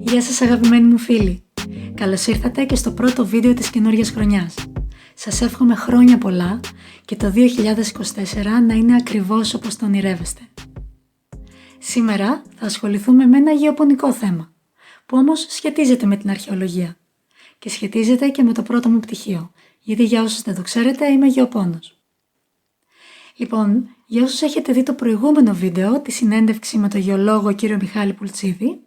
Γεια σας αγαπημένοι μου φίλοι. Καλώς ήρθατε και στο πρώτο βίντεο της καινούργιας χρονιάς. Σας εύχομαι χρόνια πολλά και το 2024 να είναι ακριβώς όπως το ονειρεύεστε. Σήμερα θα ασχοληθούμε με ένα γεωπονικό θέμα, που όμως σχετίζεται με την αρχαιολογία και σχετίζεται και με το πρώτο μου πτυχίο, γιατί για όσους δεν το ξέρετε είμαι γεωπόνος. Λοιπόν, για όσους έχετε δει το προηγούμενο βίντεο, τη συνέντευξη με τον γεωλόγο κύριο Μιχάλη Πουλτσίδη,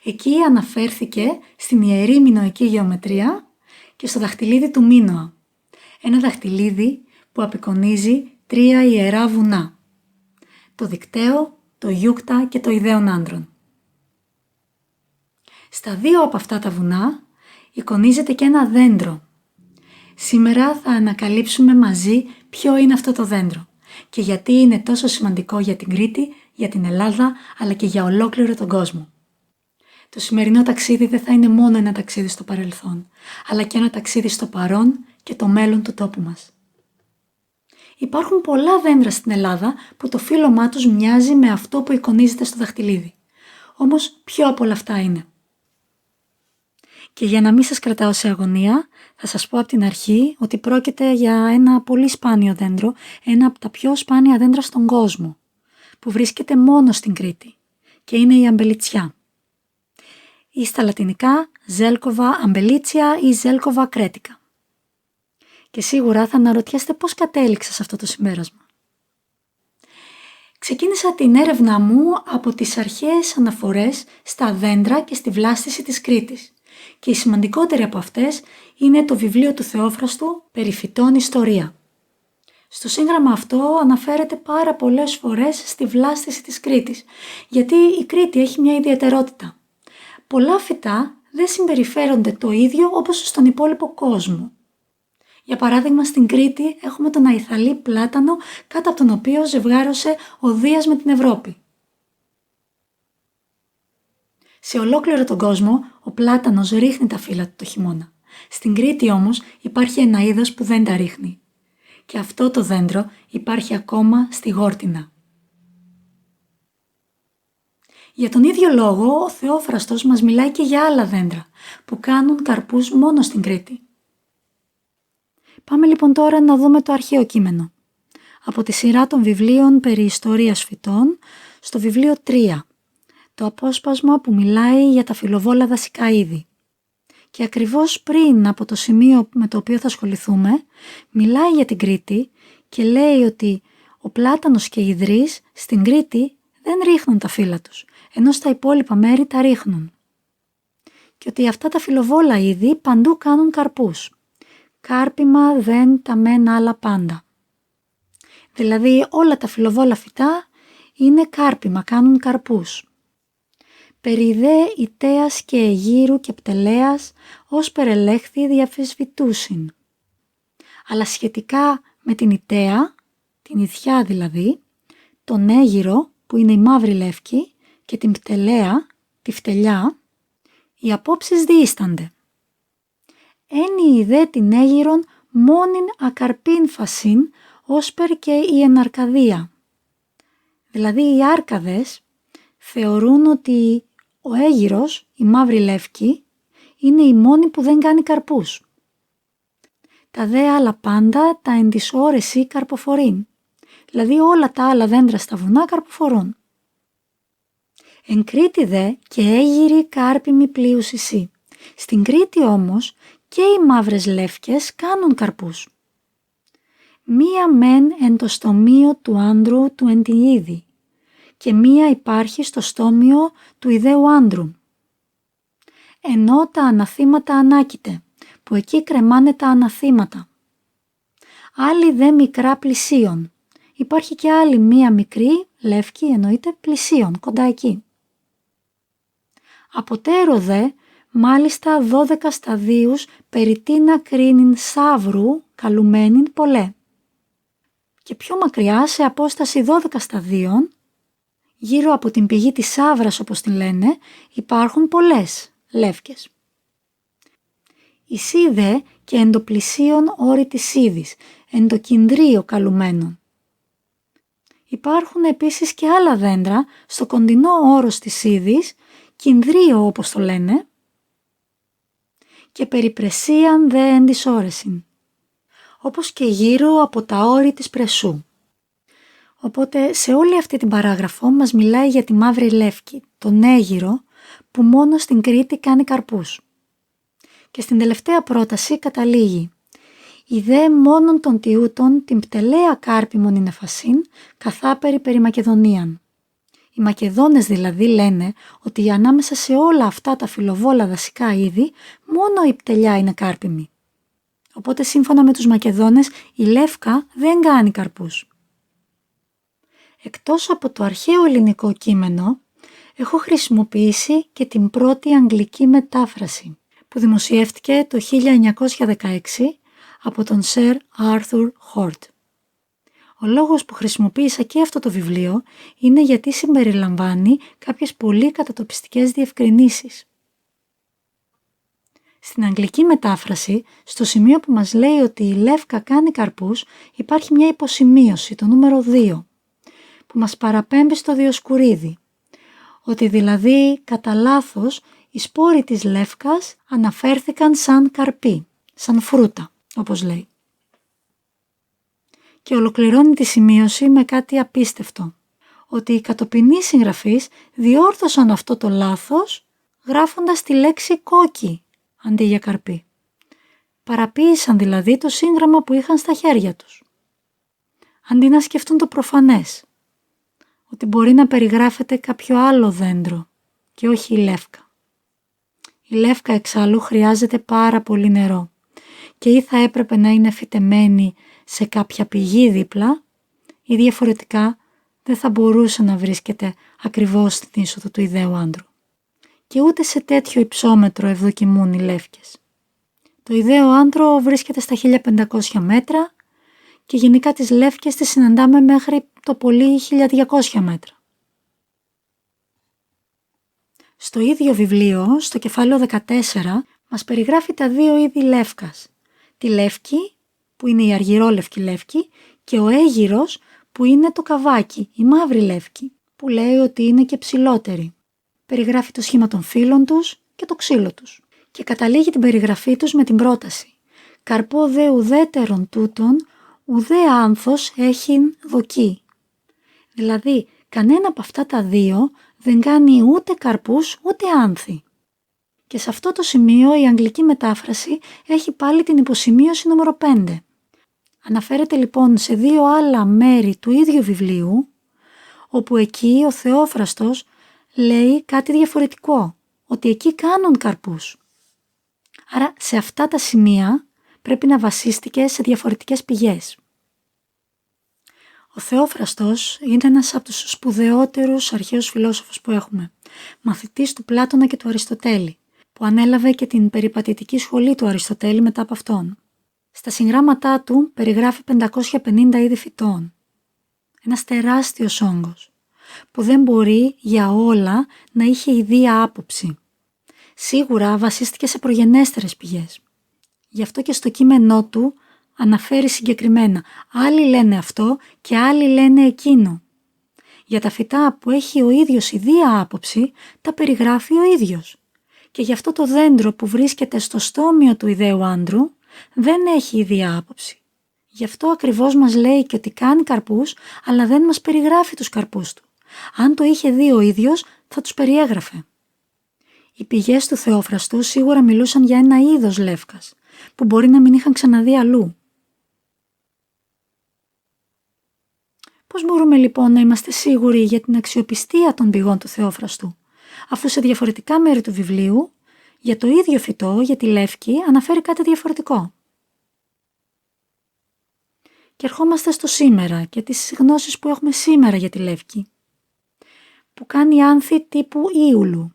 εκεί αναφέρθηκε στην ιερή μινωική γεωμετρία και στο δαχτυλίδι του Μίνωα. Ένα δαχτυλίδι που απεικονίζει 3 ιερά βουνά. Το Δικταίο, το Γιούκτα και το Ιδαίον Άντρων. Στα 2 από αυτά τα βουνά εικονίζεται και ένα δέντρο. Σήμερα θα ανακαλύψουμε μαζί ποιο είναι αυτό το δέντρο και γιατί είναι τόσο σημαντικό για την Κρήτη, για την Ελλάδα αλλά και για ολόκληρο τον κόσμο. Το σημερινό ταξίδι δεν θα είναι μόνο ένα ταξίδι στο παρελθόν, αλλά και ένα ταξίδι στο παρόν και το μέλλον του τόπου μας. Υπάρχουν πολλά δέντρα στην Ελλάδα που το φύλλωμά τους μοιάζει με αυτό που εικονίζεται στο δαχτυλίδι. Όμως ποιο από όλα αυτά είναι? Και για να μην σας κρατάω σε αγωνία, θα σας πω από την αρχή ότι πρόκειται για ένα πολύ σπάνιο δέντρο, ένα από τα πιο σπάνια δέντρα στον κόσμο, που βρίσκεται μόνο στην Κρήτη και είναι η αμπελιτσιά. Ή στα λατινικά Zelkova ampelitia ή Zelkova cretica. Και σίγουρα θα αναρωτιέστε πώς κατέληξα σε αυτό το συμπέρασμα. Ξεκίνησα την έρευνά μου από τις αρχαίες αναφορές στα δέντρα και στη βλάστηση της Κρήτης. Και η σημαντικότερη από αυτές είναι το βιβλίο του Θεόφραστου «Περί φυτών Ιστορία». Στο σύγγραμμα αυτό αναφέρεται πάρα πολλές φορές στη βλάστηση της Κρήτης, γιατί η Κρήτη έχει μια ιδιαιτερότητα. Πολλά φυτά δεν συμπεριφέρονται το ίδιο όπως στον υπόλοιπο κόσμο. Για παράδειγμα, στην Κρήτη έχουμε τον αϊθαλή πλάτανο, κάτω από τον οποίο ζευγάρωσε ο Δίας με την Ευρώπη. Σε ολόκληρο τον κόσμο, ο πλάτανος ρίχνει τα φύλλα του το χειμώνα. Στην Κρήτη όμως υπάρχει ένα είδος που δεν τα ρίχνει. Και αυτό το δέντρο υπάρχει ακόμα στη Γόρτινα. Για τον ίδιο λόγο, ο Θεόφραστος μας μιλάει και για άλλα δέντρα, που κάνουν καρπούς μόνο στην Κρήτη. Πάμε λοιπόν τώρα να δούμε το αρχαίο κείμενο. Από τη σειρά των βιβλίων περί ιστορίας φυτών, στο βιβλίο 3, το απόσπασμα που μιλάει για τα φυλλοβόλα δασικά είδη. Και ακριβώς πριν από το σημείο με το οποίο θα ασχοληθούμε, μιλάει για την Κρήτη και λέει ότι ο πλάτανος και οι υδρείς στην Κρήτη δεν ρίχνουν τα φύλλα τους, ενώ στα υπόλοιπα μέρη τα ρίχνουν. Και ότι αυτά τα φυλλοβόλα είδη παντού κάνουν καρπούς. Κάρπιμα δεν τα μεν άλλα πάντα. Δηλαδή όλα τα φυλλοβόλα φυτά είναι κάρπιμα, κάνουν καρπούς. Περί δε ητέας και αιγύρου και πτελέας ως περελέχθη διαφεσβητούσιν. Αλλά σχετικά με την ητέα, την ηθιά δηλαδή, τον αίγυρο που είναι η μαύρη λεύκη και την πτελέα, τη φτελιά, οι απόψεις διήστανται. Ένι δε την αίγυρον μόνην ακαρπίν φασίν όσπερ και η εναρκαδία. Δηλαδή οι άρκαδες θεωρούν ότι ο αίγυρος, η μαύρη λεύκη, είναι η μόνη που δεν κάνει καρπούς. Τα δε άλλα πάντα τα εν της ώρεση καρποφορήν. Δηλαδή όλα τα άλλα δέντρα στα βουνά καρποφορούν. Εν Κρήτη δε και αίγυροι κάρπιμοι πλείους εσύ. Στην Κρήτη όμως και οι μαύρες λεύκες κάνουν καρπούς. Μία μεν εν το στομείο του άντρου του εν την είδη και μία υπάρχει στο στόμιο του ιδαίου άντρου. Ενώ τα αναθήματα ανάκητε, που εκεί κρεμάνε τα αναθήματα. Άλλη δε μικρά πλησίον. Υπάρχει και άλλη μία μικρή, λεύκη εννοείται, πλησίον, κοντά εκεί. Αποτέρω δε, μάλιστα 12 σταδίους περί τίνα κρίνην σαύρου καλουμένην πολλέ. Και πιο μακριά, σε απόσταση 12 σταδίων, γύρω από την πηγή της Σαύρας όπως την λένε, υπάρχουν πολλές λεύκες. Η σίδε και εντοπλησίων όρη της σίδης, εντοκινδρίο καλουμένων. Υπάρχουν επίσης και άλλα δέντρα στο κοντινό όρος της σίδης κινδρίο όπως το λένε, και περιπρεσίαν δε εν της όρεσιν, όπως και γύρω από τα όρη της πρεσού. Οπότε σε όλη αυτή την παράγραφο μας μιλάει για τη μαύρη λεύκη, τον έγυρο που μόνο στην Κρήτη κάνει καρπούς. Και στην τελευταία πρόταση καταλήγει «Η δε μόνον των τιούτων την πτελέα κάρπιμον είναι φασίν, καθάπερη περί Μακεδονίαν». Οι Μακεδόνες δηλαδή λένε ότι ανάμεσα σε όλα αυτά τα φιλοβόλα δασικά είδη μόνο η πτελιά είναι κάρπιμη. Οπότε σύμφωνα με τους Μακεδόνες η λεύκα δεν κάνει καρπούς. Εκτός από το αρχαίο ελληνικό κείμενο έχω χρησιμοποιήσει και την πρώτη αγγλική μετάφραση που δημοσιεύτηκε το 1916 από τον Sir Arthur Hort. Ο λόγος που χρησιμοποίησα και αυτό το βιβλίο είναι γιατί συμπεριλαμβάνει κάποιες πολύ κατατοπιστικές διευκρινήσεις. Στην αγγλική μετάφραση, στο σημείο που μας λέει ότι η λεύκα κάνει καρπούς, υπάρχει μια υποσημείωση, το νούμερο 2, που μας παραπέμπει στο Διοσκουρίδη, ότι δηλαδή κατά λάθος οι σπόροι της λεύκας αναφέρθηκαν σαν καρπί, σαν φρούτα, όπως λέει. Και ολοκληρώνει τη σημείωση με κάτι απίστευτο, ότι οι κατοπινοί συγγραφείς διόρθωσαν αυτό το λάθος γράφοντας τη λέξη κόκκι αντί για καρπί. Παραποίησαν δηλαδή το σύγγραμμα που είχαν στα χέρια τους. Αντί να σκεφτούν το προφανές, ότι μπορεί να περιγράφεται κάποιο άλλο δέντρο και όχι η λεύκα. Η λεύκα εξάλλου χρειάζεται πάρα πολύ νερό και ή θα έπρεπε να είναι φυτεμένη σε κάποια πηγή δίπλα ή διαφορετικά δεν θα μπορούσε να βρίσκεται ακριβώς στην είσοδο του ιδαίου άντρου. Και ούτε σε τέτοιο υψόμετρο ευδοκιμούν οι λεύκες. Το ιδαίο άντρο βρίσκεται στα 1500 μέτρα και γενικά τις λεύκες τις συναντάμε μέχρι το πολύ 1200 μέτρα. Στο ίδιο βιβλίο, στο κεφάλαιο 14, μας περιγράφει τα δύο είδη λεύκας. Τη λεύκη, που είναι η αργυρόλευκη λεύκη, και ο έγυρος, που είναι το καβάκι, η μαύρη λεύκη, που λέει ότι είναι και ψηλότερη. Περιγράφει το σχήμα των φύλων τους και το ξύλο τους. Και καταλήγει την περιγραφή τους με την πρόταση «Καρπό δε ουδέτερον τούτον, ουδέ άνθος έχειν δοκί». Δηλαδή, κανένα από αυτά τα δύο δεν κάνει ούτε καρπούς ούτε άνθη. Και σε αυτό το σημείο η αγγλική μετάφραση έχει πάλι την υποσημείωση νούμερο 5. Αναφέρεται λοιπόν σε δύο άλλα μέρη του ίδιου βιβλίου, όπου εκεί ο Θεόφραστος λέει κάτι διαφορετικό, ότι εκεί κάνουν καρπούς. Άρα σε αυτά τα σημεία πρέπει να βασίστηκε σε διαφορετικές πηγές. Ο Θεόφραστος είναι ένας από τους σπουδαιότερους αρχαίους φιλόσοφους που έχουμε, μαθητής του Πλάτωνα και του Αριστοτέλη, που ανέλαβε και την περιπατητική σχολή του Αριστοτέλη μετά από αυτόν. Στα συγγράμματά του περιγράφει 550 είδη φυτών. Ένας τεράστιος όγκος, που δεν μπορεί για όλα να είχε ιδία άποψη. Σίγουρα βασίστηκε σε προγενέστερες πηγές. Γι' αυτό και στο κείμενό του αναφέρει συγκεκριμένα άλλοι λένε αυτό και άλλοι λένε εκείνο. Για τα φυτά που έχει ο ίδιος ιδία άποψη τα περιγράφει ο ίδιος. Και γι' αυτό το δέντρο που βρίσκεται στο στόμιο του ιδαίου άντρου δεν έχει ιδία άποψη. Γι' αυτό ακριβώς μας λέει και ότι κάνει καρπούς, αλλά δεν μας περιγράφει τους καρπούς του. Αν το είχε δει ο ίδιος, θα τους περιέγραφε. Οι πηγές του Θεόφραστου σίγουρα μιλούσαν για ένα είδος λεύκας, που μπορεί να μην είχαν ξαναδεί αλλού. Πώς μπορούμε λοιπόν να είμαστε σίγουροι για την αξιοπιστία των πηγών του Θεόφραστου, αφού σε διαφορετικά μέρη του βιβλίου, για το ίδιο φυτό, για τη λεύκη, αναφέρει κάτι διαφορετικό. Και ερχόμαστε στο σήμερα και τις γνώσεις που έχουμε σήμερα για τη λεύκη, που κάνει άνθη τύπου Ήουλου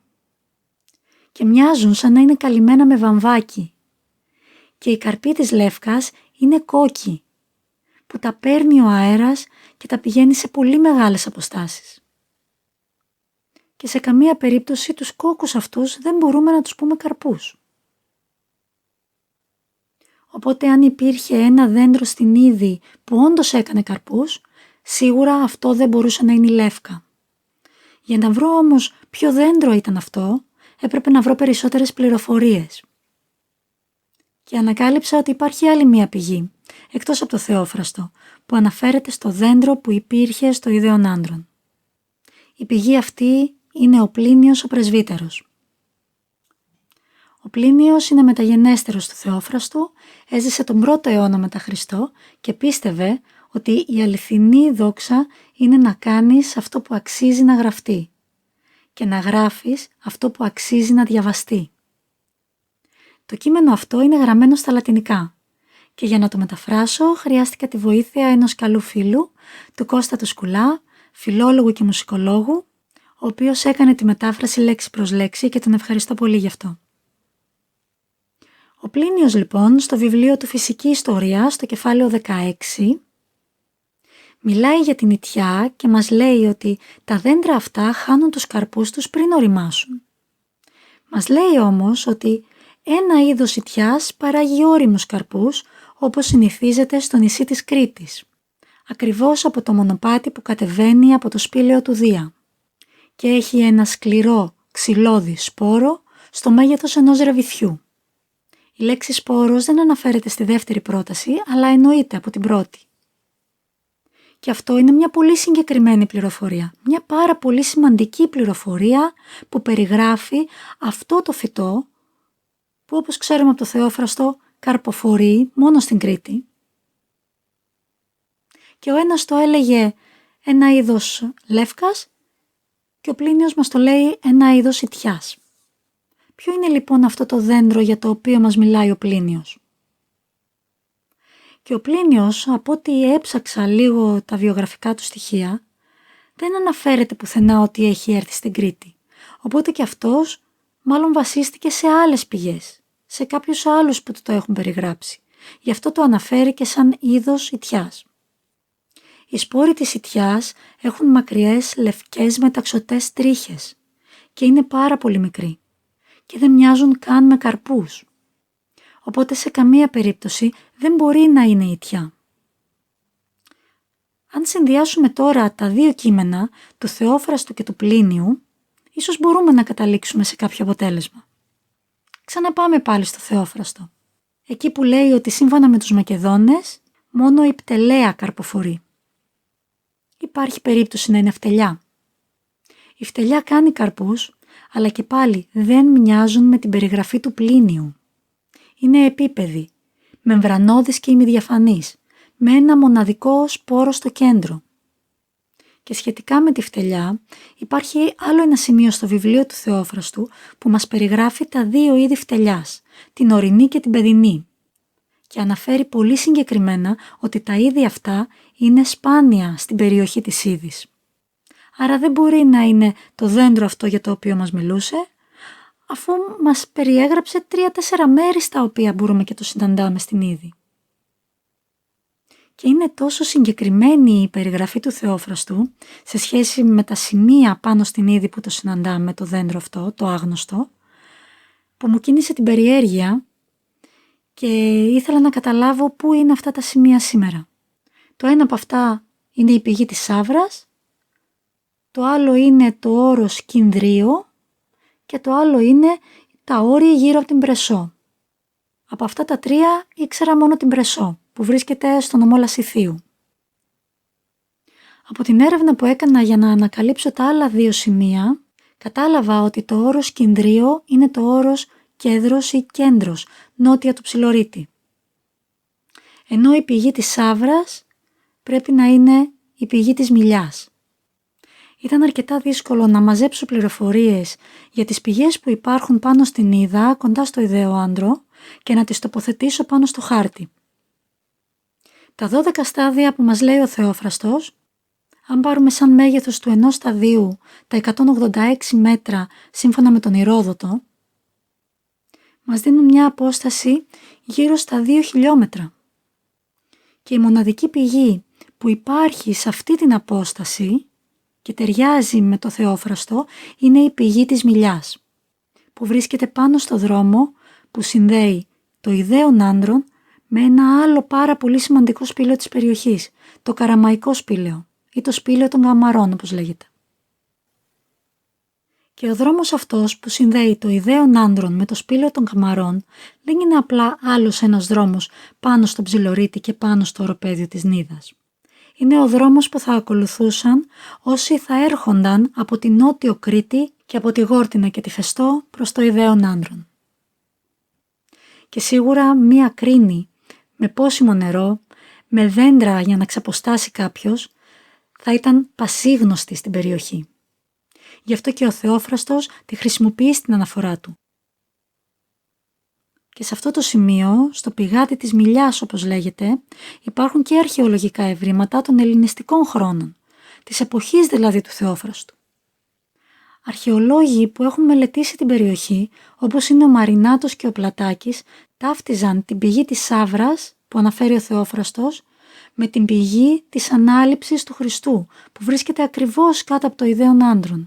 και μοιάζουν σαν να είναι καλυμμένα με βαμβάκι. Και η καρπή της λεύκας είναι κόκκι, που τα παίρνει ο αέρας και τα πηγαίνει σε πολύ μεγάλες αποστάσεις. Και σε καμία περίπτωση τους κόκκους αυτούς δεν μπορούμε να τους πούμε καρπούς. Οπότε αν υπήρχε ένα δέντρο στην Ίδη που όντως έκανε καρπούς, σίγουρα αυτό δεν μπορούσε να είναι η λεύκα. Για να βρω όμως ποιο δέντρο ήταν αυτό, έπρεπε να βρω περισσότερες πληροφορίες. Και ανακάλυψα ότι υπάρχει άλλη μία πηγή, εκτός από το Θεόφραστο, που αναφέρεται στο δέντρο που υπήρχε στο Ιδέον Άντρον. Η πηγή αυτή είναι ο Πλίνιος ο Πρεσβύτερος. Ο Πλίνιος είναι μεταγενέστερος του Θεόφραστου, έζησε τον 1ο αιώνα μετά Χριστό και πίστευε ότι η αληθινή δόξα είναι να κάνεις αυτό που αξίζει να γραφτεί και να γράφεις αυτό που αξίζει να διαβαστεί. Το κείμενο αυτό είναι γραμμένο στα λατινικά και για να το μεταφράσω χρειάστηκα τη βοήθεια ενός καλού φίλου, του Κώστα του Σκουλά, φιλόλογου και μουσικολόγου, ο οποίος έκανε τη μετάφραση λέξη προς λέξη και τον ευχαριστώ πολύ γι' αυτό. Ο Πλίνιος λοιπόν στο βιβλίο του Φυσική Ιστορία, στο κεφάλαιο 16, μιλάει για την ιτιά και μας λέει ότι τα δέντρα αυτά χάνουν τους καρπούς τους πριν οριμάσουν. Μας λέει όμως ότι ένα είδος ιτιάς παράγει ώριμους καρπούς όπως συνηθίζεται στο νησί της Κρήτης, ακριβώς από το μονοπάτι που κατεβαίνει από το σπήλαιο του Δία και έχει ένα σκληρό ξυλώδη σπόρο στο μέγεθος ενός ρεβιθιού. Η λέξη σπόρος δεν αναφέρεται στη δεύτερη πρόταση, αλλά εννοείται από την πρώτη. Και αυτό είναι μια πολύ συγκεκριμένη πληροφορία, μια πάρα πολύ σημαντική πληροφορία που περιγράφει αυτό το φυτό που όπως ξέρουμε από το Θεόφραστο καρποφορεί μόνο στην Κρήτη. Και ο ένας το έλεγε ένα είδος λεύκας και ο Πλίνιος μας το λέει ένα είδος ιτιάς. Ποιο είναι λοιπόν αυτό το δέντρο για το οποίο μας μιλάει ο Πλίνιος? Και ο Πλίνιος, από ό,τι έψαξα λίγο τα βιογραφικά του στοιχεία, δεν αναφέρεται πουθενά ότι έχει έρθει στην Κρήτη. Οπότε και αυτός μάλλον βασίστηκε σε άλλες πηγές, σε κάποιους άλλους που το έχουν περιγράψει. Γι' αυτό το αναφέρει και σαν είδος ιτιάς. Οι σπόροι της ιτιάς έχουν μακριές λευκές μεταξωτές τρίχες και είναι πάρα πολύ μικροί και δεν μοιάζουν καν με καρπούς. Οπότε σε καμία περίπτωση δεν μπορεί να είναι ιτιά. Αν συνδυάσουμε τώρα τα δύο κείμενα, του Θεόφραστου και του Πλίνιου, ίσως μπορούμε να καταλήξουμε σε κάποιο αποτέλεσμα. Ξαναπάμε πάλι στο Θεόφραστο. Εκεί που λέει ότι σύμφωνα με τους Μακεδόνες, μόνο η πτελαία καρποφορεί. Υπάρχει περίπτωση να είναι φτελιά. Η φτελιά κάνει καρπούς, αλλά και πάλι δεν μοιάζουν με την περιγραφή του Πλίνιου. Είναι επίπεδη, μεμβρανώδης και ημιδιαφανής, με ένα μοναδικό σπόρο στο κέντρο. Και σχετικά με τη φτελιά υπάρχει άλλο ένα σημείο στο βιβλίο του Θεόφραστου που μας περιγράφει τα δύο είδη φτελιάς, την ορεινή και την παιδινή. Και αναφέρει πολύ συγκεκριμένα ότι τα είδη αυτά είναι σπάνια στην περιοχή της Ίδης. Άρα δεν μπορεί να είναι το δέντρο αυτό για το οποίο μας μιλούσε, αφού μας περιέγραψε 3-4 μέρη στα οποία μπορούμε και το συναντάμε στην Ίδη. Και είναι τόσο συγκεκριμένη η περιγραφή του Θεόφραστου σε σχέση με τα σημεία πάνω στην Ίδη που το συναντάμε, το δέντρο αυτό, το άγνωστο, που μου κίνησε την περιέργεια και ήθελα να καταλάβω πού είναι αυτά τα σημεία σήμερα. Το ένα από αυτά είναι η πηγή της Σαύρας, το άλλο είναι το όρος Κινδρίο και το άλλο είναι τα όρη γύρω από την Πρεσό. Από αυτά τα τρία ήξερα μόνο την Πρεσό, που βρίσκεται στο νομό Λασιθίου. Από την έρευνα που έκανα για να ανακαλύψω τα άλλα δύο σημεία, κατάλαβα ότι το όρος Κινδρίο είναι το όρος Κέδρος ή Κέντρος, νότια του Ψιλορίτη. Ενώ η πηγή της Σαύρας πρέπει να είναι η πηγή της Μιλιάς. Ήταν αρκετά δύσκολο να μαζέψω πληροφορίες για τις πηγές που υπάρχουν πάνω στην Ίδα, κοντά στο Ιδέο-Άντρο, και να τις τοποθετήσω πάνω στο χάρτη. Τα 12 στάδια που μας λέει ο Θεόφραστος, αν πάρουμε σαν μέγεθος του ενός σταδίου τα 186 μέτρα σύμφωνα με τον Ηρόδοτο, μας δίνουν μια απόσταση γύρω στα 2 χιλιόμετρα. Και η μοναδική πηγή που υπάρχει σε αυτή την απόσταση και ταιριάζει με το Θεόφραστο είναι η πηγή της Μιλιάς, που βρίσκεται πάνω στο δρόμο που συνδέει το Ιδέον Άντρον με ένα άλλο πάρα πολύ σημαντικό σπήλαιο της περιοχής, το Καραμαϊκό σπήλαιο ή το σπήλαιο των Καμαρών όπως λέγεται. Και ο δρόμος αυτός που συνδέει το Ιδαίον Άνδρον με το Σπήλαιο των Καμαρών δεν είναι απλά άλλος ένας δρόμος πάνω στο Ψιλορίτη και πάνω στο οροπέδιο της Νίδας. Είναι ο δρόμος που θα ακολουθούσαν όσοι θα έρχονταν από την Νότιο Κρήτη και από τη Γόρτινα και τη Φεστό προς το Ιδαίον Άνδρον. Και σίγουρα μία κρίνη με πόσιμο νερό, με δέντρα για να ξαποστάσει κάποιος, θα ήταν πασίγνωστη στην περιοχή. Γι' αυτό και ο Θεόφραστος τη χρησιμοποιεί στην αναφορά του. Και σε αυτό το σημείο, στο πηγάδι της Μιλιάς όπως λέγεται, υπάρχουν και αρχαιολογικά ευρήματα των ελληνιστικών χρόνων, της εποχής δηλαδή του Θεόφραστου. Αρχαιολόγοι που έχουν μελετήσει την περιοχή, όπως είναι ο Μαρινάτος και ο Πλατάκης, ταύτιζαν την πηγή της Σαύρας, που αναφέρει ο Θεόφραστος, με την πηγή της Ανάληψης του Χριστού, που βρίσκεται ακριβώς κάτω από το Ιδαίον Άνδρον.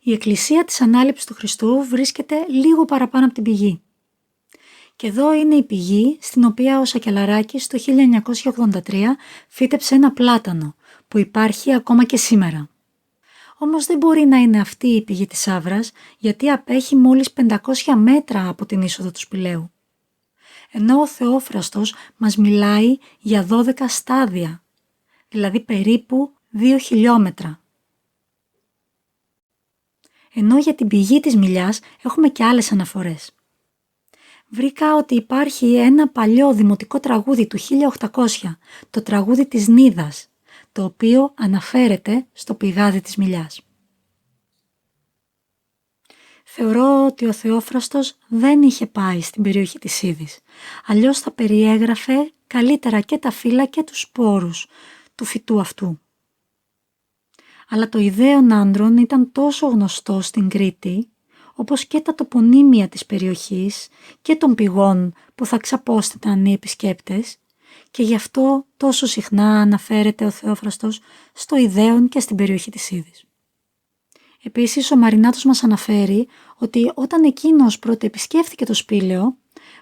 Η εκκλησία της Ανάληψης του Χριστού βρίσκεται λίγο παραπάνω από την πηγή. Και εδώ είναι η πηγή στην οποία ο Σακελαράκης το 1983 φύτεψε ένα πλάτανο, που υπάρχει ακόμα και σήμερα. Όμως δεν μπορεί να είναι αυτή η πηγή της Σαύρας, γιατί απέχει μόλις 500 μέτρα από την είσοδο του σπηλαίου. Ενώ ο Θεόφραστος μας μιλάει για 12 στάδια, δηλαδή περίπου 2 χιλιόμετρα. Ενώ για την πηγή της Μιλιάς έχουμε και άλλες αναφορές. Βρήκα ότι υπάρχει ένα παλιό δημοτικό τραγούδι του 1800, το τραγούδι της Νίδας, το οποίο αναφέρεται στο πηγάδι της Μιλιάς. Θεωρώ ότι ο Θεόφραστος δεν είχε πάει στην περιοχή της Ύδης, αλλιώς θα περιέγραφε καλύτερα και τα φύλλα και τους σπόρους του φυτού αυτού. Αλλά το Ιδαίον Άνδρον ήταν τόσο γνωστό στην Κρήτη, όπως και τα τοπονύμια της περιοχής και των πηγών που θα ξαπόστηταν οι επισκέπτες, και γι' αυτό τόσο συχνά αναφέρεται ο Θεόφραστος στο Ιδαίον και στην περιοχή της Ύδης. Επίσης, ο Μαρινάτος μας αναφέρει ότι όταν εκείνος πρώτα επισκέφθηκε το σπήλαιο,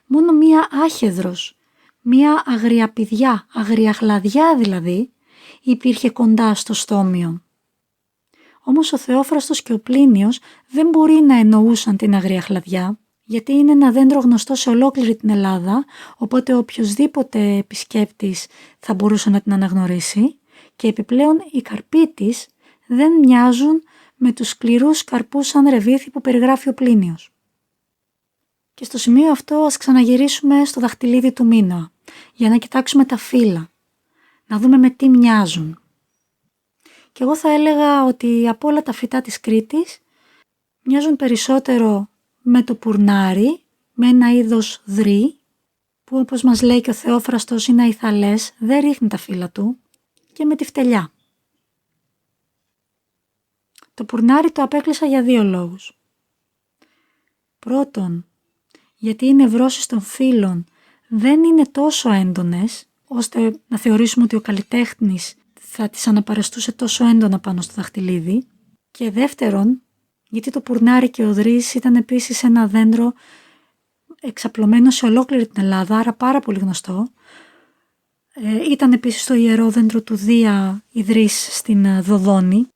μόνο μία άχεδρος, μία αγριαπηδιά, αγριαχλαδιά δηλαδή, υπήρχε κοντά στο στόμιο. Όμως ο Θεόφραστος και ο Πλίνιος δεν μπορεί να εννοούσαν την αγριαχλαδιά, γιατί είναι ένα δέντρο γνωστό σε ολόκληρη την Ελλάδα, οπότε οποιοσδήποτε επισκέπτης θα μπορούσε να την αναγνωρίσει, και επιπλέον οι καρποί της δεν μοιάζουν με τους σκληρούς καρπούς σαν ρεβίθι που περιγράφει ο Πλίνιος. Και στο σημείο αυτό ας ξαναγυρίσουμε στο δαχτυλίδι του Μίνωα, για να κοιτάξουμε τα φύλλα, να δούμε με τι μοιάζουν. Και εγώ θα έλεγα ότι από όλα τα φυτά της Κρήτης μοιάζουν περισσότερο με το πουρνάρι, με ένα είδος δρύ, που όπως μας λέει και ο Θεόφραστος είναι αϊθαλές, δεν ρίχνει τα φύλλα του, και με τη φτελιά. Το πουρνάρι το απέκλεισα για 2 λόγους. Πρώτον, γιατί οι νευρώσεις των φύλλων δεν είναι τόσο έντονες, ώστε να θεωρήσουμε ότι ο καλλιτέχνης θα τις αναπαραστούσε τόσο έντονα πάνω στο δαχτυλίδι. Και δεύτερον, γιατί το πουρνάρι και ο δρύς ήταν επίσης ένα δέντρο εξαπλωμένο σε ολόκληρη την Ελλάδα, άρα πάρα πολύ γνωστό. Ήταν επίσης το ιερό δέντρο του Δία Ιδρύς στην Δοδόνη.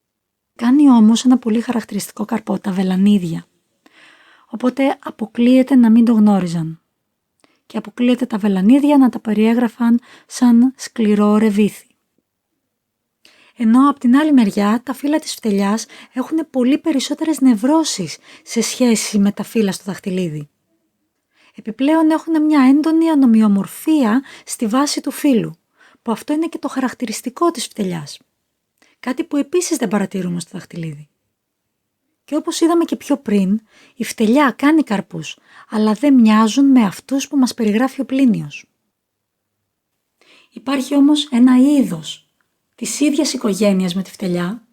Κάνει όμως ένα πολύ χαρακτηριστικό καρπό, τα βελανίδια. Οπότε αποκλείεται να μην το γνώριζαν. Και αποκλείεται τα βελανίδια να τα περιέγραφαν σαν σκληρό ρεβίθι. Ενώ από την άλλη μεριά τα φύλλα της φτελιάς έχουν πολύ περισσότερες νευρώσεις σε σχέση με τα φύλλα στο δαχτυλίδι. Επιπλέον έχουν μια έντονη ανομοιομορφία στη βάση του φύλλου, που αυτό είναι και το χαρακτηριστικό της φτελιάς. Κάτι που επίσης δεν παρατηρούμε στο δαχτυλίδι. Και όπως είδαμε και πιο πριν, η φτελιά κάνει καρπούς, αλλά δεν μοιάζουν με αυτούς που μας περιγράφει ο Πλίνιος. Υπάρχει όμως ένα είδος της ίδιας οικογένειας με τη φτελιά,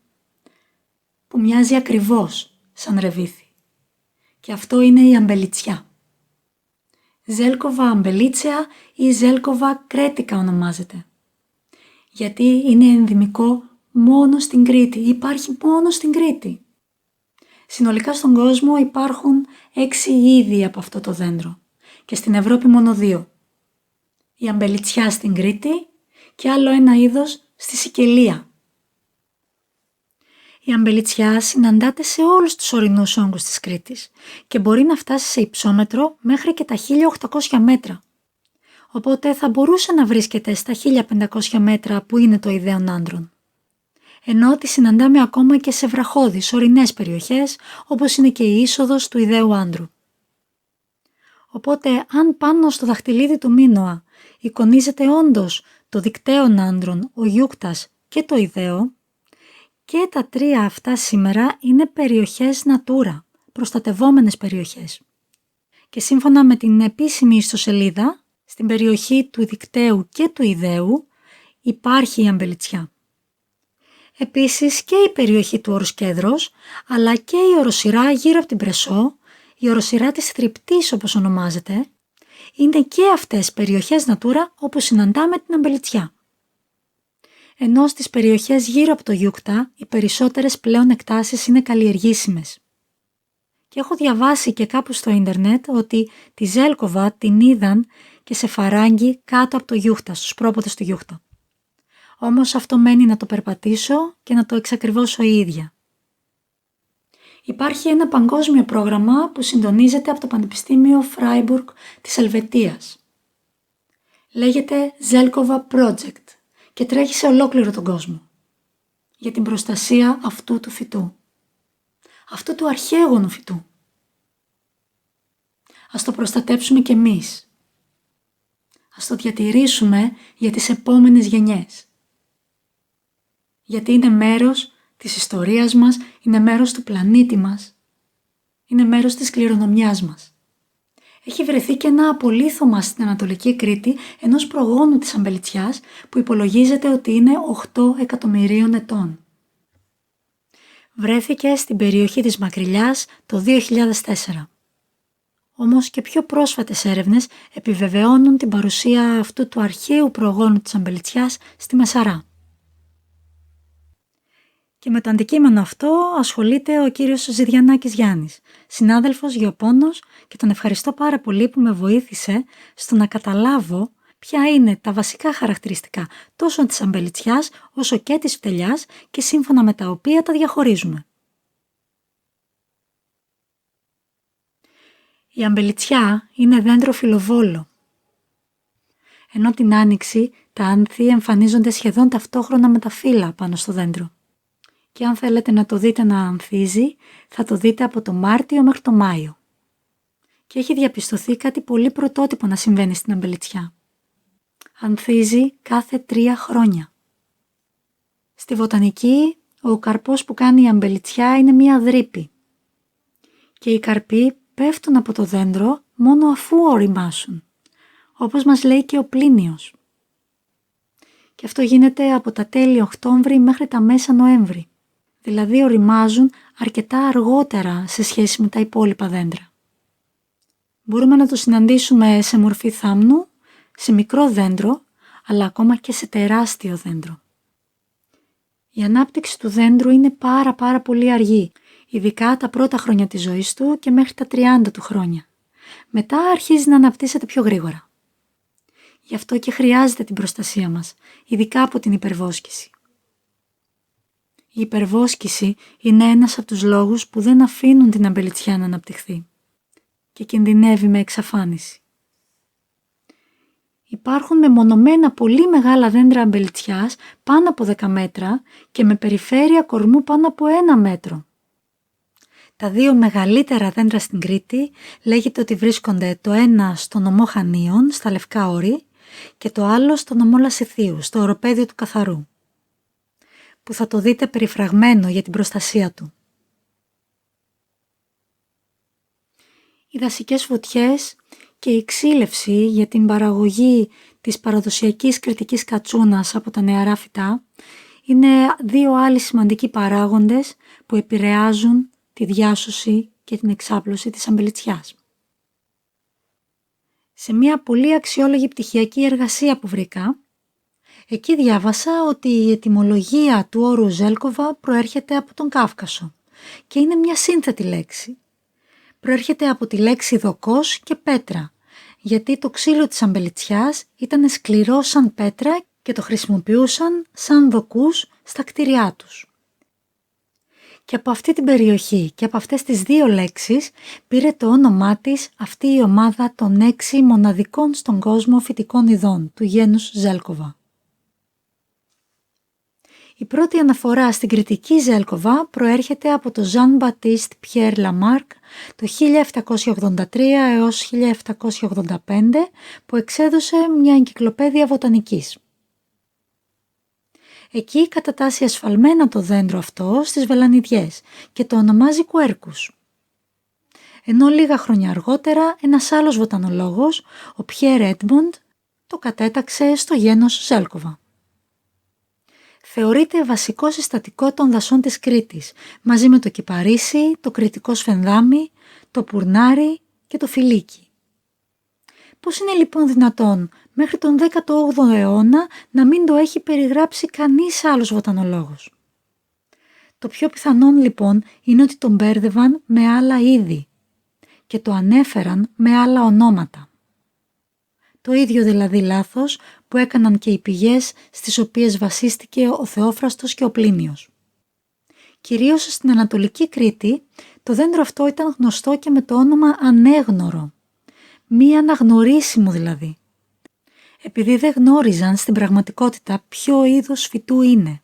που μοιάζει ακριβώς σαν ρεβίθι. Και αυτό είναι η αμπελιτσιά. Ζέλκοβα αμπελίτσια ή Ζέλκοβα κρέτικα ονομάζεται. Γιατί είναι ενδυμικό μόνο στην Κρήτη, υπάρχει μόνο στην Κρήτη. Συνολικά στον κόσμο υπάρχουν 6 είδη από αυτό το δέντρο και στην Ευρώπη μόνο 2. Η αμπελιτσιά στην Κρήτη και άλλο ένα είδος στη Σικελία. Η αμπελιτσιά συναντάται σε όλους τους ορεινούς όγκους της Κρήτης και μπορεί να φτάσει σε υψόμετρο μέχρι και τα 1.800 μέτρα. Οπότε θα μπορούσε να βρίσκεται στα 1.500 μέτρα που είναι το Ιδαίον Άντρων. Ενώ τη συναντάμε ακόμα και σε βραχώδεις ορεινές περιοχές όπως είναι και η είσοδος του Ιδαίου Άντρου. Οπότε αν πάνω στο δαχτυλίδι του Μίνωα εικονίζεται όντως το δικταίον Άντρων, ο Γιούκτας και το Ιδαίο, και τα τρία αυτά σήμερα είναι περιοχές Natura, προστατευόμενες περιοχές. Και σύμφωνα με την επίσημη ιστοσελίδα, στην περιοχή του δικταίου και του Ιδαίου υπάρχει η αμπελιτσιά. Επίσης και η περιοχή του όρους Κέδρος, αλλά και η οροσειρά γύρω από την Πρεσό, η οροσειρά της Θρυπτής όπως ονομάζεται, είναι και αυτές περιοχές Natura όπως συναντάμε την αμπελιτσιά. Ενώ στις περιοχές γύρω από το Γιούκτα οι περισσότερες πλέον εκτάσεις είναι καλλιεργήσιμες. Και έχω διαβάσει και κάπου στο ίντερνετ ότι τη Ζέλκοβα την είδαν και σε φαράγγι κάτω από το Γιούκτα, στους πρόποδες του Γιούκτα. Όμως αυτό μένει να το περπατήσω και να το εξακριβώσω η ίδια. Υπάρχει ένα παγκόσμιο πρόγραμμα που συντονίζεται από το Πανεπιστήμιο Φράιμπουργκ της Ελβετίας. Λέγεται Ζέλκοβα Project και τρέχει σε ολόκληρο τον κόσμο για την προστασία αυτού του φυτού, αυτού του αρχαίγονου φυτού. Ας το προστατέψουμε κι εμείς. Ας το διατηρήσουμε για τις επόμενες γενιές. Γιατί είναι μέρος της ιστορίας μας, είναι μέρος του πλανήτη μας, είναι μέρος της κληρονομιάς μας. Έχει βρεθεί και ένα απολίθωμα στην Ανατολική Κρήτη ενός προγόνου της αμπελιτσιάς που υπολογίζεται ότι είναι 8 εκατομμυρίων ετών. Βρέθηκε στην περιοχή της Μακρυλιάς το 2004. Όμως και πιο πρόσφατες έρευνες επιβεβαιώνουν την παρουσία αυτού του αρχαίου προγόνου της αμπελιτσιάς στη Μεσαρά. Και με το αντικείμενο αυτό ασχολείται ο κύριος Ζηδιανάκης Γιάννης, συνάδελφος γεωπόνος, και τον ευχαριστώ πάρα πολύ που με βοήθησε στο να καταλάβω ποια είναι τα βασικά χαρακτηριστικά τόσο της αμπελιτσιάς όσο και της φτελιάς και σύμφωνα με τα οποία τα διαχωρίζουμε. Η αμπελιτσιά είναι δέντρο φυλλοβόλο. Ενώ την άνοιξη τα άνθη εμφανίζονται σχεδόν ταυτόχρονα με τα φύλλα πάνω στο δέντρο. Και αν θέλετε να το δείτε να ανθίζει, θα το δείτε από το Μάρτιο μέχρι το Μάιο. Και έχει διαπιστωθεί κάτι πολύ πρωτότυπο να συμβαίνει στην αμπελιτσιά. Ανθίζει κάθε 3 χρόνια. Στη βοτανική, ο καρπός που κάνει η αμπελιτσιά είναι μία δρύπη. Και οι καρποί πέφτουν από το δέντρο μόνο αφού οριμάσουν, όπως μας λέει και ο Πλίνιος. Και αυτό γίνεται από τα τέλη Οκτώβρη μέχρι τα μέσα Νοέμβρη. Δηλαδή οριμάζουν αρκετά αργότερα σε σχέση με τα υπόλοιπα δέντρα. Μπορούμε να το συναντήσουμε σε μορφή θάμνου, σε μικρό δέντρο, αλλά ακόμα και σε τεράστιο δέντρο. Η ανάπτυξη του δέντρου είναι πάρα πολύ αργή, ειδικά τα πρώτα χρόνια της ζωής του και μέχρι τα 30 του χρόνια. Μετά αρχίζει να αναπτύσσεται πιο γρήγορα. Γι' αυτό και χρειάζεται την προστασία μας, ειδικά από την υπερβόσκηση. Η υπερβόσκηση είναι ένας από τους λόγους που δεν αφήνουν την αμπελιτσιά να αναπτυχθεί και κινδυνεύει με εξαφάνιση. Υπάρχουν μεμονωμένα πολύ μεγάλα δέντρα αμπελιτσιάς πάνω από 10 μέτρα και με περιφέρεια κορμού πάνω από 1 μέτρο. Τα 2 μεγαλύτερα δέντρα στην Κρήτη λέγεται ότι βρίσκονται το ένα στο νομό Χανίων, στα Λευκά Όρη, και το άλλο στο νομό Λασιθίου, στο οροπέδιο του Καθαρού, που θα το δείτε περιφραγμένο για την προστασία του. Οι δασικές φωτιές και η ξύλευση για την παραγωγή της παραδοσιακής κρητικής κατσούνας από τα νεαρά φυτά είναι 2 άλλοι σημαντικοί παράγοντες που επηρεάζουν τη διάσωση και την εξάπλωση της αμπελιτσιάς. Σε μια πολύ αξιόλογη πτυχιακή εργασία που βρήκα, εκεί διάβασα ότι η ετυμολογία του όρου Ζέλκοβα προέρχεται από τον Κάφκασο και είναι μια σύνθετη λέξη. Προέρχεται από τη λέξη δοκός και πέτρα, γιατί το ξύλο της αμπελιτσιάς ήταν σκληρό σαν πέτρα και το χρησιμοποιούσαν σαν δοκούς στα κτίρια τους. Και από αυτή την περιοχή και από αυτές τις δύο λέξεις πήρε το όνομά της αυτή η ομάδα των 6 μοναδικών στον κόσμο φυτικών ειδών του γένους Ζέλκοβα. Η πρώτη αναφορά στην κριτική Ζέλκοβα προέρχεται από το Jean-Baptiste Pierre Lamarck το 1783 έως 1785 που εξέδωσε μια εγκυκλοπαίδεια βοτανικής. Εκεί κατατάσσει ασφαλμένα το δέντρο αυτό στις βελανιδιές και το ονομάζει Quercus. Ενώ λίγα χρόνια αργότερα ένας άλλος βοτανολόγος, ο Pierre Edmond, το κατέταξε στο γένος Ζέλκοβα. Θεωρείται βασικό συστατικό των δασών της Κρήτης, μαζί με το κυπαρίσι, το κρητικό σφενδάμι, το πουρνάρι και το φιλίκι. Πώς είναι λοιπόν δυνατόν μέχρι τον 18ο αιώνα να μην το έχει περιγράψει κανείς άλλος βοτανολόγος? Το πιο πιθανόν λοιπόν είναι ότι τον μπέρδευαν με άλλα είδη και το ανέφεραν με άλλα ονόματα. Το ίδιο δηλαδή λάθος που έκαναν και οι πηγές στις οποίες βασίστηκε ο Θεόφραστος και ο Πλίνιος. Κυρίως στην Ανατολική Κρήτη το δέντρο αυτό ήταν γνωστό και με το όνομα ανέγνωρο, μη αναγνωρίσιμο δηλαδή, επειδή δεν γνώριζαν στην πραγματικότητα ποιο είδος φυτού είναι.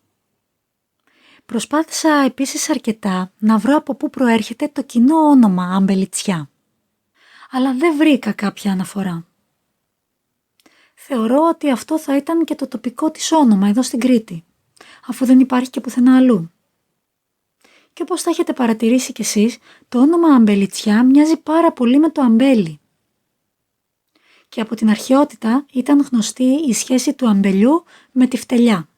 Προσπάθησα επίσης αρκετά να βρω από πού προέρχεται το κοινό όνομα αμπελιτσιά, αλλά δεν βρήκα κάποια αναφορά. Θεωρώ ότι αυτό θα ήταν και το τοπικό της όνομα εδώ στην Κρήτη, αφού δεν υπάρχει και πουθενά αλλού. Και όπως θα έχετε παρατηρήσει κι εσείς, το όνομα αμπελιτσιά μοιάζει πάρα πολύ με το αμπέλι. Και από την αρχαιότητα ήταν γνωστή η σχέση του αμπελιού με τη φτελιά.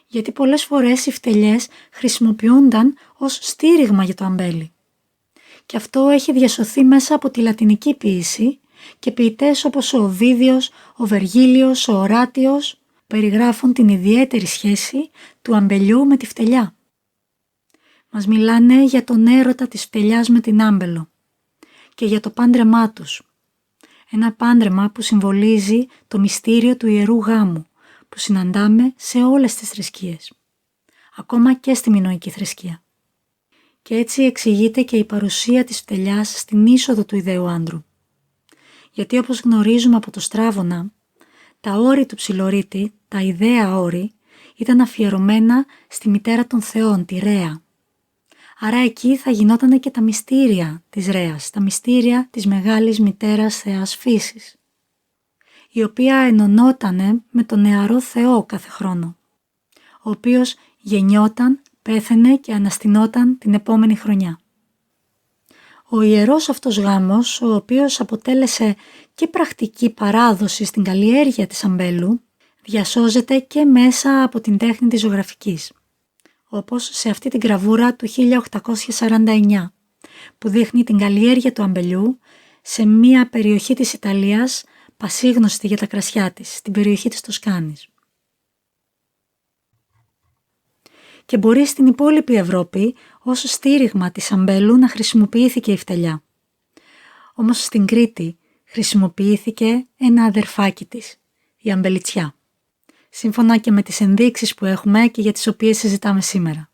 Γιατί πολλές φορές οι φτελιές χρησιμοποιούνταν ως στήριγμα για το αμπέλι. Και αυτό έχει διασωθεί μέσα από τη λατινική ποίηση και ποιητές όπως ο Οβίδιος, ο Βεργίλιος, ο Οράτιος περιγράφουν την ιδιαίτερη σχέση του αμπελιού με τη φτελιά. Μας μιλάνε για τον έρωτα της φτελιάς με την άμπελο και για το πάντρεμά τους. Ένα πάντρεμα που συμβολίζει το μυστήριο του ιερού γάμου που συναντάμε σε όλες τις θρησκείες, ακόμα και στη μινωική θρησκεία. Και έτσι εξηγείται και η παρουσία της φτελιάς στην είσοδο του ιδαίου άντρου. Γιατί όπως γνωρίζουμε από το Στράβωνα, τα όρη του Ψιλορίτη, τα ιδέα όρη, ήταν αφιερωμένα στη μητέρα των θεών, τη Ρέα. Άρα εκεί θα γινότανε και τα μυστήρια της Ρέας, τα μυστήρια της μεγάλης μητέρας θεάς φύσης, η οποία ενωνότανε με τον νεαρό Θεό κάθε χρόνο, ο οποίος γεννιόταν, πέθαινε και αναστηνόταν την επόμενη χρονιά. Ο ιερός αυτός γάμος, ο οποίος αποτέλεσε και πρακτική παράδοση στην καλλιέργεια της αμπέλου, διασώζεται και μέσα από την τέχνη της ζωγραφικής, όπως σε αυτή την γραβούρα του 1849, που δείχνει την καλλιέργεια του αμπελιού σε μία περιοχή της Ιταλίας πασίγνωστη για τα κρασιά της, στην περιοχή της Τοσκάνης. Και μπορεί στην υπόλοιπη Ευρώπη ως στήριγμα της αμπέλου να χρησιμοποιήθηκε η φτελιά. Όμως στην Κρήτη χρησιμοποιήθηκε ένα αδερφάκι της, η αμπελιτσιά, σύμφωνα και με τις ενδείξεις που έχουμε και για τις οποίες συζητάμε σήμερα.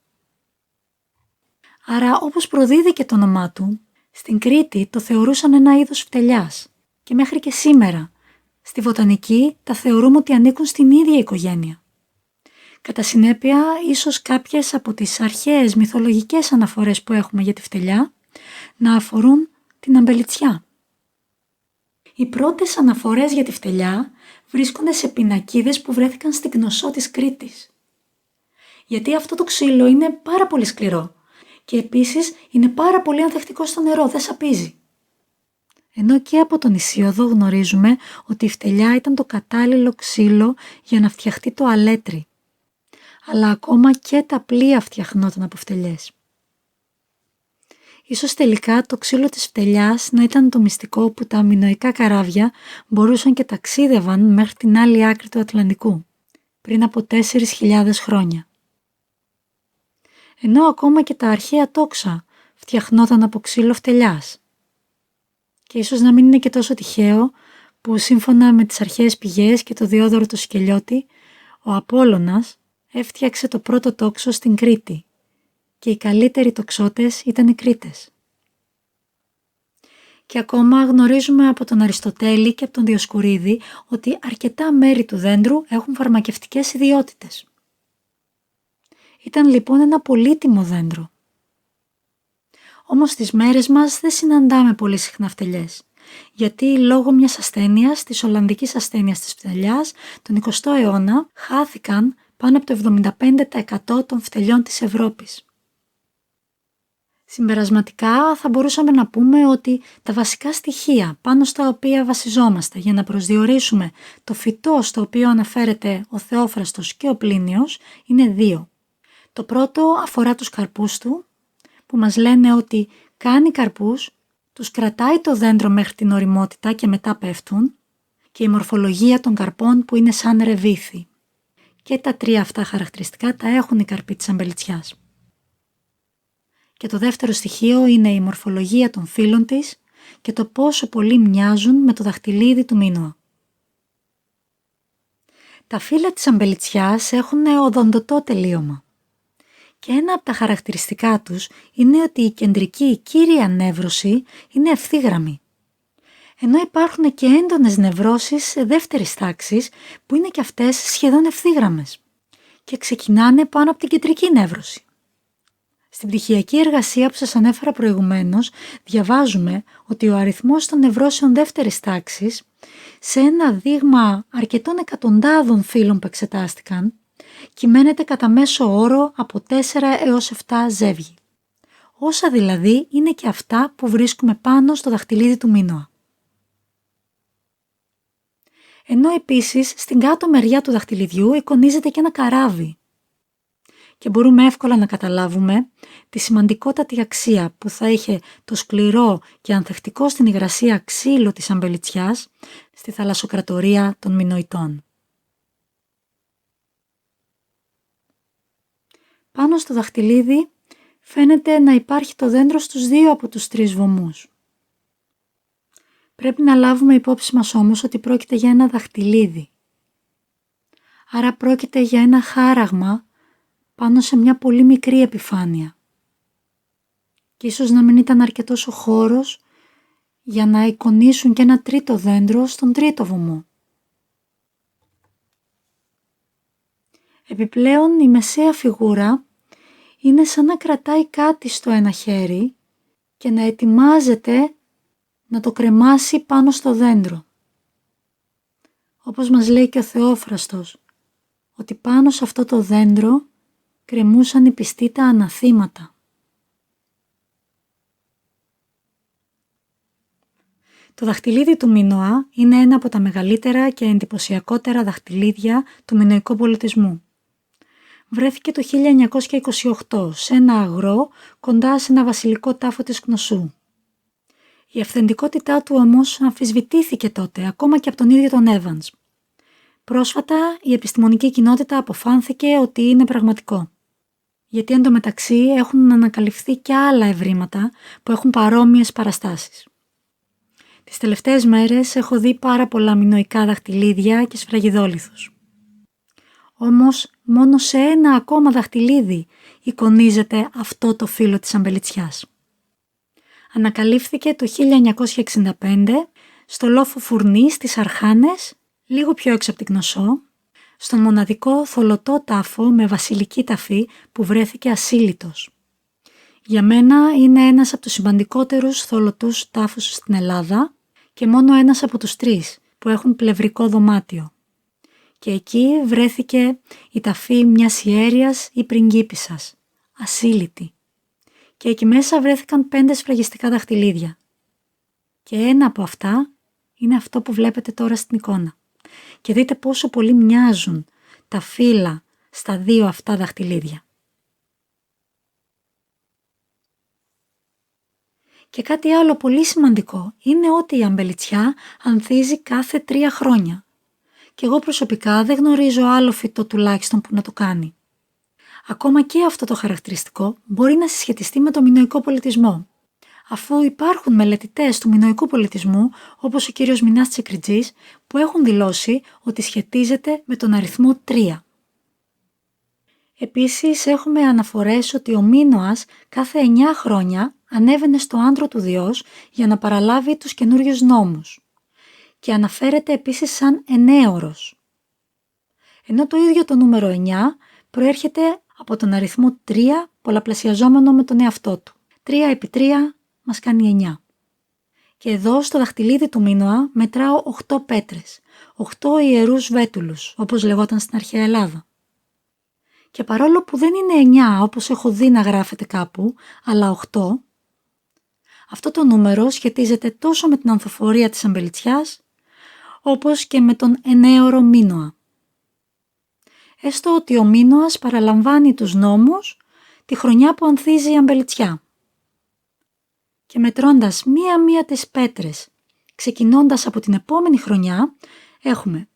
Άρα όπως προδίδει και το όνομά του, στην Κρήτη το θεωρούσαν ένα είδος φτελιάς και μέχρι και σήμερα στη βοτανική τα θεωρούμε ότι ανήκουν στην ίδια οικογένεια. Κατά συνέπεια, ίσως κάποιες από τις αρχαίες μυθολογικές αναφορές που έχουμε για τη φτελιά να αφορούν την αμπελιτσιά. Οι πρώτες αναφορές για τη φτελιά βρίσκονται σε πινακίδες που βρέθηκαν στην Κνωσσό της Κρήτης. Γιατί αυτό το ξύλο είναι πάρα πολύ σκληρό και επίσης είναι πάρα πολύ ανθεκτικό στο νερό, δεν σαπίζει. Ενώ και από τον Ησίωδο γνωρίζουμε ότι η φτελιά ήταν το κατάλληλο ξύλο για να φτιαχτεί το αλέτρι. Αλλά ακόμα και τα πλοία φτιαχνόταν από φτελιές. Ίσως τελικά το ξύλο της φτελιάς να ήταν το μυστικό που τα μινωικά καράβια μπορούσαν και ταξίδευαν μέχρι την άλλη άκρη του Ατλαντικού, πριν από 4.000 χρόνια. Ενώ ακόμα και τα αρχαία τόξα φτιαχνόταν από ξύλο φτελιάς. Και ίσως να μην είναι και τόσο τυχαίο που σύμφωνα με τις αρχαίες πηγές και το Διόδωρο το Σκελιώτη, ο Απόλλωνας έφτιαξε το πρώτο τόξο στην Κρήτη και οι καλύτεροι τοξότες ήταν οι Κρήτες. Και ακόμα γνωρίζουμε από τον Αριστοτέλη και από τον Διοσκουρίδη ότι αρκετά μέρη του δέντρου έχουν φαρμακευτικές ιδιότητες. Ήταν λοιπόν ένα πολύτιμο δέντρο. Όμως στις μέρες μας δεν συναντάμε πολύ συχνά φτελιές, γιατί λόγω μιας ασθένειας, της Ολλανδικής ασθένειας της φτελιάς, τον 20ο αιώνα χάθηκαν πάνω από το 75% των φτελιών της Ευρώπης. Συμπερασματικά θα μπορούσαμε να πούμε ότι τα βασικά στοιχεία πάνω στα οποία βασιζόμαστε για να προσδιορίσουμε το φυτό στο οποίο αναφέρεται ο Θεόφραστος και ο Πλίνιος είναι δύο. Το πρώτο αφορά τους καρπούς του, που μας λένε ότι κάνει καρπούς, τους κρατάει το δέντρο μέχρι την ωριμότητα και μετά πέφτουν, και η μορφολογία των καρπών που είναι σαν ρεβίθι. Και τα τρία αυτά χαρακτηριστικά τα έχουν οι καρποί της αμπελιτσιάς. Και το δεύτερο στοιχείο είναι η μορφολογία των φύλων της και το πόσο πολύ μοιάζουν με το δαχτυλίδι του Μίνωα. Τα φύλλα της αμπελιτσιάς έχουν οδοντοτό τελείωμα. Και ένα από τα χαρακτηριστικά τους είναι ότι η κεντρική κύρια νεύρωση είναι ευθύγραμμη. Ενώ υπάρχουν και έντονες νευρώσεις δεύτερης τάξης που είναι και αυτές σχεδόν ευθύγραμμες και ξεκινάνε πάνω από την κεντρική νεύρωση. Στην πτυχιακή εργασία που σας ανέφερα προηγουμένως, διαβάζουμε ότι ο αριθμός των νευρώσεων δεύτερης τάξης σε ένα δείγμα αρκετών εκατοντάδων φύλων που εξετάστηκαν κυμαίνεται κατά μέσο όρο από 4 έως 7 ζεύγη. Όσα δηλαδή είναι και αυτά που βρίσκουμε πάνω στο δαχτυλίδι του Μίνωα. Ενώ επίσης στην κάτω μεριά του δαχτυλιδιού εικονίζεται και ένα καράβι. Και μπορούμε εύκολα να καταλάβουμε τη σημαντικότατη αξία που θα είχε το σκληρό και ανθεκτικό στην υγρασία ξύλο της αμπελιτσιάς στη θαλασσοκρατορία των Μινωητών. Πάνω στο δαχτυλίδι φαίνεται να υπάρχει το δέντρο στους 2 από τους 3 βωμούς. Πρέπει να λάβουμε υπόψη μας όμως ότι πρόκειται για ένα δαχτυλίδι. Άρα πρόκειται για ένα χάραγμα πάνω σε μια πολύ μικρή επιφάνεια. Και ίσως να μην ήταν αρκετός ο χώρος για να εικονίσουν και ένα τρίτο δέντρο στον τρίτο βωμό. Επιπλέον η μεσαία φιγούρα είναι σαν να κρατάει κάτι στο ένα χέρι και να ετοιμάζεται να το κρεμάσει πάνω στο δέντρο. Όπως μας λέει και ο Θεόφραστος, ότι πάνω σε αυτό το δέντρο κρεμούσαν οι πιστοί τα αναθήματα. Το δαχτυλίδι του Μίνωα είναι ένα από τα μεγαλύτερα και εντυπωσιακότερα δαχτυλίδια του μινωικού πολιτισμού. Βρέθηκε το 1928 σε ένα αγρό κοντά σε ένα βασιλικό τάφο της Κνωσού. Η αυθεντικότητά του όμως αμφισβητήθηκε τότε ακόμα και από τον ίδιο τον Evans. Πρόσφατα η επιστημονική κοινότητα αποφάνθηκε ότι είναι πραγματικό. Γιατί εντωμεταξύ έχουν ανακαλυφθεί και άλλα ευρήματα που έχουν παρόμοιες παραστάσεις. Τις τελευταίες μέρες έχω δει πάρα πολλά μινωικά δαχτυλίδια και σφραγιδόλιθους. Όμως μόνο σε ένα ακόμα δαχτυλίδι εικονίζεται αυτό το φύλλο της αμπελιτσιάς. Ανακαλύφθηκε το 1965 στο λόφο Φουρνή στις Αρχάνες, λίγο πιο έξω από την Κνωσό, στον μοναδικό θολωτό τάφο με βασιλική ταφή που βρέθηκε ασύλλητος. Για μένα είναι ένας από τους σημαντικότερους θολωτούς τάφους στην Ελλάδα και μόνο ένας από τους 3 που έχουν πλευρικό δωμάτιο. Και εκεί βρέθηκε η ταφή μιας ιέρειας ή πριγκίπισσας, ασύλλητη. Και εκεί μέσα βρέθηκαν 5 σφραγιστικά δαχτυλίδια. Και ένα από αυτά είναι αυτό που βλέπετε τώρα στην εικόνα. Και δείτε πόσο πολύ μοιάζουν τα φύλλα στα 2 αυτά δαχτυλίδια. Και κάτι άλλο πολύ σημαντικό είναι ότι η αμπελιτσιά ανθίζει κάθε 3 χρόνια. Και εγώ προσωπικά δεν γνωρίζω άλλο φυτό τουλάχιστον που να το κάνει. Ακόμα και αυτό το χαρακτηριστικό μπορεί να συσχετιστεί με το μινωικό πολιτισμό. Αφού υπάρχουν μελετητές του μινωικού πολιτισμού, όπως ο κύριος Μινάς Τσικριτζής, που έχουν δηλώσει ότι σχετίζεται με τον αριθμό 3. Επίσης έχουμε αναφορές ότι ο Μίνωας κάθε 9 χρόνια ανέβαινε στο άντρο του Διός για να παραλάβει τους καινούριους νόμους και αναφέρεται επίσης σαν ενέωρος. Ενώ το ίδιο το νούμερο 9 προέρχεται από τον αριθμό 3 πολλαπλασιαζόμενο με τον εαυτό του. 3 επί 3 μας κάνει 9. Και εδώ στο δαχτυλίδι του Μίνωα μετράω 8 πέτρες, 8 ιερούς βέτουλους, όπως λεγόταν στην αρχαία Ελλάδα. Και παρόλο που δεν είναι 9 όπως έχω δει να γράφεται κάπου, αλλά 8, αυτό το νούμερο σχετίζεται τόσο με την ανθοφορία της αμπελιτσιάς, όπως και με τον ενέωρο Μίνωα. Έστω ότι ο Μίνωας παραλαμβάνει τους νόμους τη χρονιά που ανθίζει η αμπελιτσιά. Και μετρώντας μία-μία τις πέτρες, ξεκινώντας από την επόμενη χρονιά, έχουμε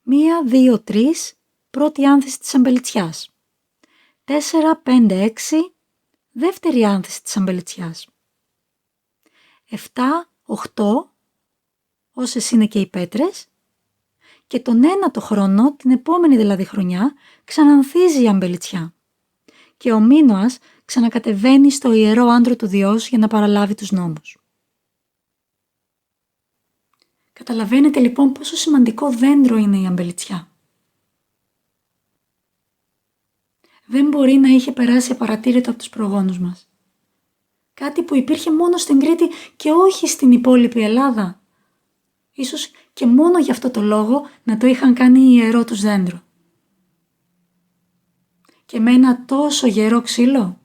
1, 2, 3, πρώτη άνθηση της αμπελιτσιάς. 4, 5, 6, δεύτερη άνθηση της αμπελιτσιάς. 7, 8, όσες είναι και οι πέτρες, και τον ένατο χρόνο, την επόμενη δηλαδή χρονιά, ξανανθίζει η αμπελιτσιά. Και ο Μίνωας ξανακατεβαίνει στο ιερό άντρο του Διός για να παραλάβει τους νόμους. Καταλαβαίνετε λοιπόν πόσο σημαντικό δέντρο είναι η αμπελιτσιά. Δεν μπορεί να είχε περάσει απαρατήρητο από τους προγόνους μας. Κάτι που υπήρχε μόνο στην Κρήτη και όχι στην υπόλοιπη Ελλάδα. Ίσως και μόνο γι' αυτό το λόγο να το είχαν κάνει ιερό τους δέντρο. Και με ένα τόσο γερό ξύλο,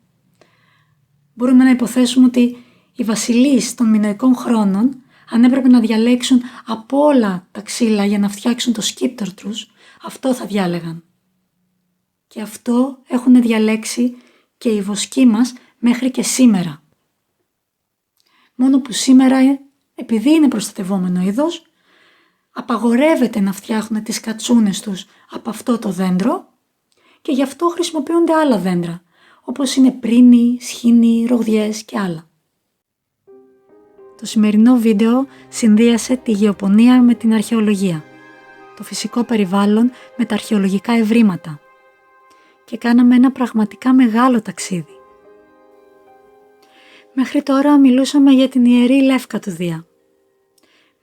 μπορούμε να υποθέσουμε ότι οι βασιλείς των μινωικών χρόνων, αν έπρεπε να διαλέξουν από όλα τα ξύλα για να φτιάξουν το σκύπτορ τους, αυτό θα διάλεγαν. Και αυτό έχουν διαλέξει και οι βοσκοί μας μέχρι και σήμερα. Μόνο που σήμερα, επειδή είναι προστατευόμενο είδος, απαγορεύεται να φτιάχνουν τις κατσούνες τους από αυτό το δέντρο και γι' αυτό χρησιμοποιούνται άλλα δέντρα, όπως είναι πρίνη, σχοίνη, ρογδιές και άλλα. Το σημερινό βίντεο συνδύασε τη γεωπονία με την αρχαιολογία, το φυσικό περιβάλλον με τα αρχαιολογικά ευρήματα και κάναμε ένα πραγματικά μεγάλο ταξίδι. Μέχρι τώρα μιλούσαμε για την ιερή λεύκα του Δία.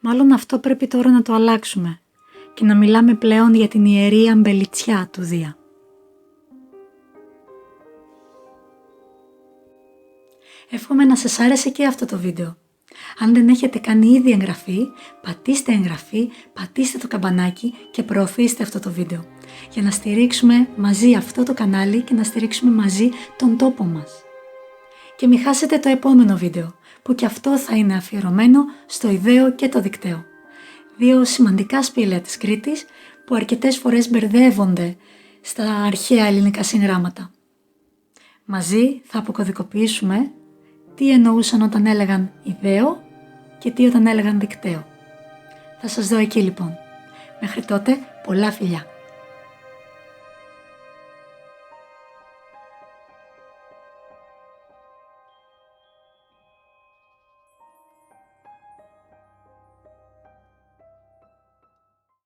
Μάλλον αυτό πρέπει τώρα να το αλλάξουμε και να μιλάμε πλέον για την ιερή αμπελιτσιά του Δία. Εύχομαι να σας άρεσε και αυτό το βίντεο. Αν δεν έχετε κάνει ήδη εγγραφή, πατήστε εγγραφή, πατήστε το καμπανάκι και προωθήστε αυτό το βίντεο για να στηρίξουμε μαζί αυτό το κανάλι και να στηρίξουμε μαζί τον τόπο μας. Και μην χάσετε το επόμενο βίντεο που και αυτό θα είναι αφιερωμένο στο ιδαίο και το δικταίο. Δύο σημαντικά σπήλαια της Κρήτης που αρκετές φορές μπερδεύονται στα αρχαία ελληνικά συγγράμματα. Μαζί θα αποκωδικοποιήσουμε τι εννοούσαν όταν έλεγαν ιδαίο και τι όταν έλεγαν δικταίο. Θα σας δω εκεί λοιπόν. Μέχρι τότε πολλά φιλιά.